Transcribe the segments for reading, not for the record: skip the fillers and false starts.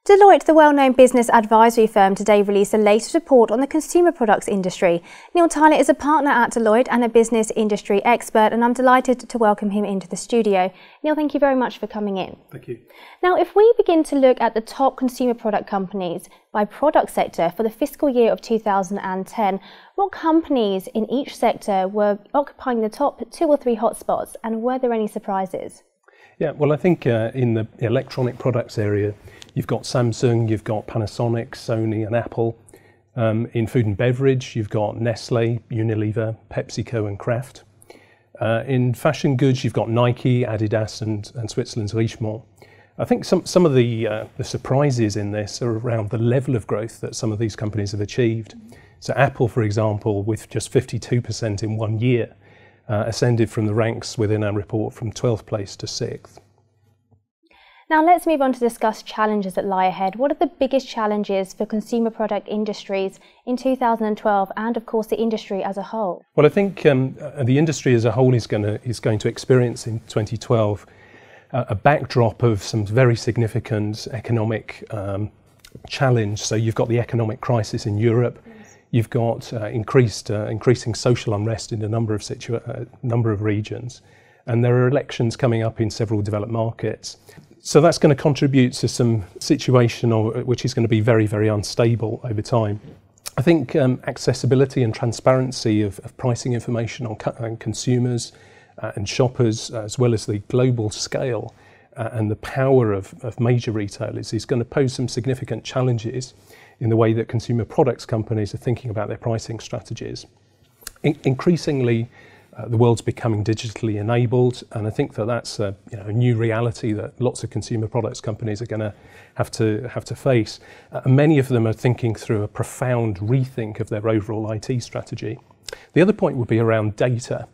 Deloitte, the well-known business advisory firm, today released the latest report on the consumer products industry. Neil Tyler is a partner at Deloitte and a business industry expert, and I'm delighted to welcome him into the studio. Neil, thank you very much for coming in. Thank you. Now, if we begin to look at the top consumer product companies by product sector for the fiscal year of 2010, what companies in each sector were occupying the top 2 or 3 hotspots, and were there any surprises? Yeah, well, I think in the electronic products area, you've got Samsung, you've got Panasonic, Sony and Apple. In food and beverage, you've got Nestle, Unilever, PepsiCo and Kraft. In fashion goods, you've got Nike, Adidas and Switzerland's Richemont. I think some of the surprises in this are around the level of growth that some of these companies have achieved. So Apple, for example, with just 52% in 1 year, ascended from the ranks within our report from 12th place to 6th. Now let's move on to discuss challenges that lie ahead. What are the biggest challenges for consumer product industries in 2012 and of course the industry as a whole? Well, I think the industry as a whole is going to experience in 2012 a backdrop of some very significant economic challenge. So you've got the economic crisis in Europe. You've got increasing social unrest in a number of regions, and there are elections coming up in several developed markets. So that's going to contribute to some situation which is going to be very, very unstable over time. I think accessibility and transparency of pricing information on consumers and shoppers, as well as the global scale and the power of major retailers, is going to pose some significant challenges in the way that consumer products companies are thinking about their pricing strategies. Increasingly, the world's becoming digitally enabled, and I think that that's a new reality that lots of consumer products companies are going to have to face. Many of them are thinking through a profound rethink of their overall IT strategy. The other point would be around data.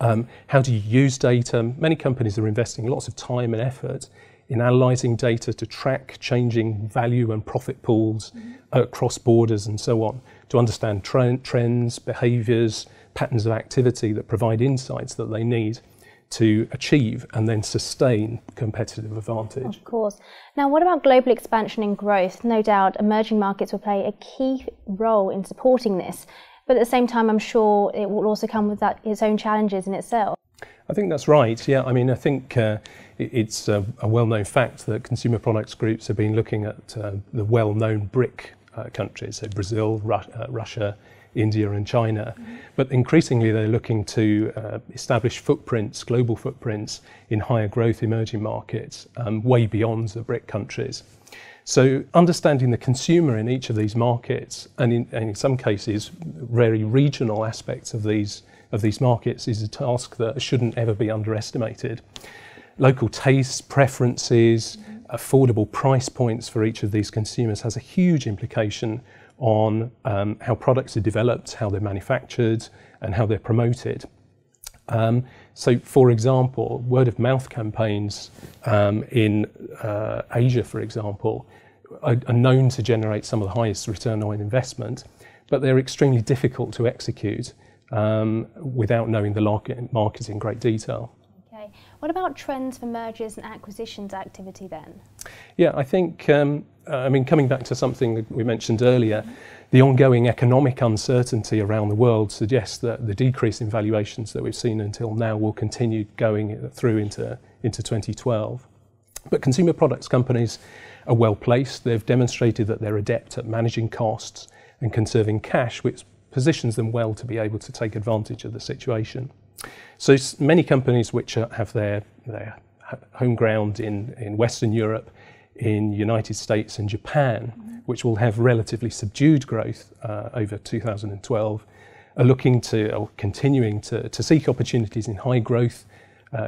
How do you use data? Many companies are investing lots of time and effort in analysing data to track changing value and profit pools across borders and so on, to understand trends, behaviours, patterns of activity that provide insights that they need to achieve and then sustain competitive advantage. Of course. Now, what about global expansion and growth? No doubt emerging markets will play a key role in supporting this, but at the same time I'm sure it will also come with its own challenges in itself. I think that's right, yeah. I mean, I think it's a well-known fact that consumer products groups have been looking at the well-known BRIC countries, so Brazil, Russia, India and China. But increasingly they're looking to establish footprints, global footprints in higher growth emerging markets, way beyond the BRIC countries. So understanding the consumer in each of these markets, and in some cases very regional aspects of these markets, is a task that shouldn't ever be underestimated. Local tastes, preferences, affordable price points for each of these consumers has a huge implication on how products are developed, how they're manufactured and how they're promoted. So for example, word of mouth campaigns in Asia, for example, are known to generate some of the highest return on investment, but they're extremely difficult to execute without knowing the market in great detail. Okay. What about trends for mergers and acquisitions activity then? Yeah, I think, I mean, coming back to something that we mentioned earlier, the ongoing economic uncertainty around the world suggests that the decrease in valuations that we've seen until now will continue going through into 2012. But consumer products companies are well placed. They've demonstrated that they're adept at managing costs and conserving cash, which positions them well to be able to take advantage of the situation. So many companies which have their home ground in Western Europe, in United States and Japan, which will have relatively subdued growth over 2012, are looking to, or continuing to seek opportunities in high growth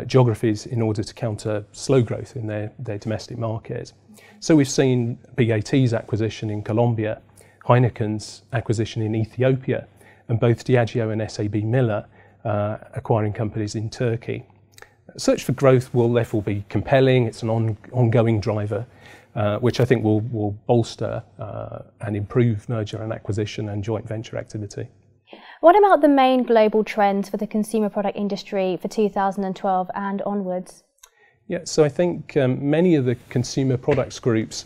geographies in order to counter slow growth in their domestic market. So we've seen BAT's acquisition in Colombia, Heineken's acquisition in Ethiopia, and both Diageo and SAB Miller acquiring companies in Turkey. Search for growth will therefore be compelling. It's an ongoing driver, which I think will bolster and improve merger and acquisition and joint venture activity. What about the main global trends for the consumer product industry for 2012 and onwards? Yeah, so I think many of the consumer products groups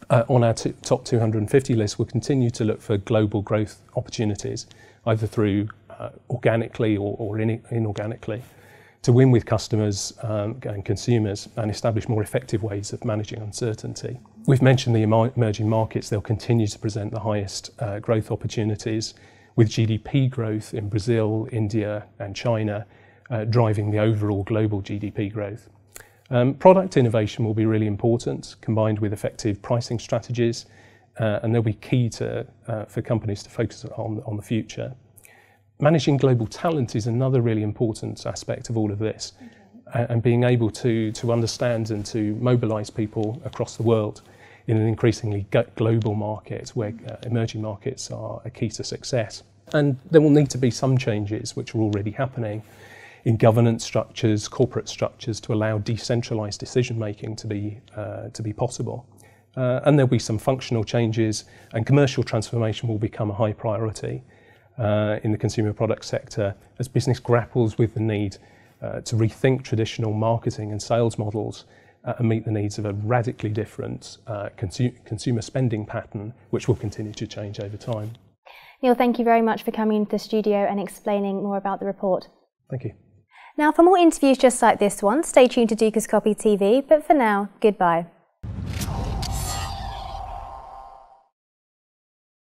on our top 250 list will continue to look for global growth opportunities, either through organically or inorganically, to win with customers and consumers and establish more effective ways of managing uncertainty. We've mentioned the emerging markets. They'll continue to present the highest growth opportunities, with GDP growth in Brazil, India and China driving the overall global GDP growth. Product innovation will be really important, combined with effective pricing strategies, and they'll be key for companies to focus on the future. Managing global talent is another really important aspect of all of this, and being able to understand and to mobilise people across the world in an increasingly global market where emerging markets are a key to success. And there will need to be some changes, which are already happening, in governance structures, corporate structures, to allow decentralised decision making to be possible. And there'll be some functional changes, and commercial transformation will become a high priority in the consumer product sector as business grapples with the need to rethink traditional marketing and sales models and meet the needs of a radically different consumer spending pattern, which will continue to change over time. Neil, thank you very much for coming into the studio and explaining more about the report. Thank you. Now, for more interviews just like this one, stay tuned to Dukascopy TV, but for now, goodbye.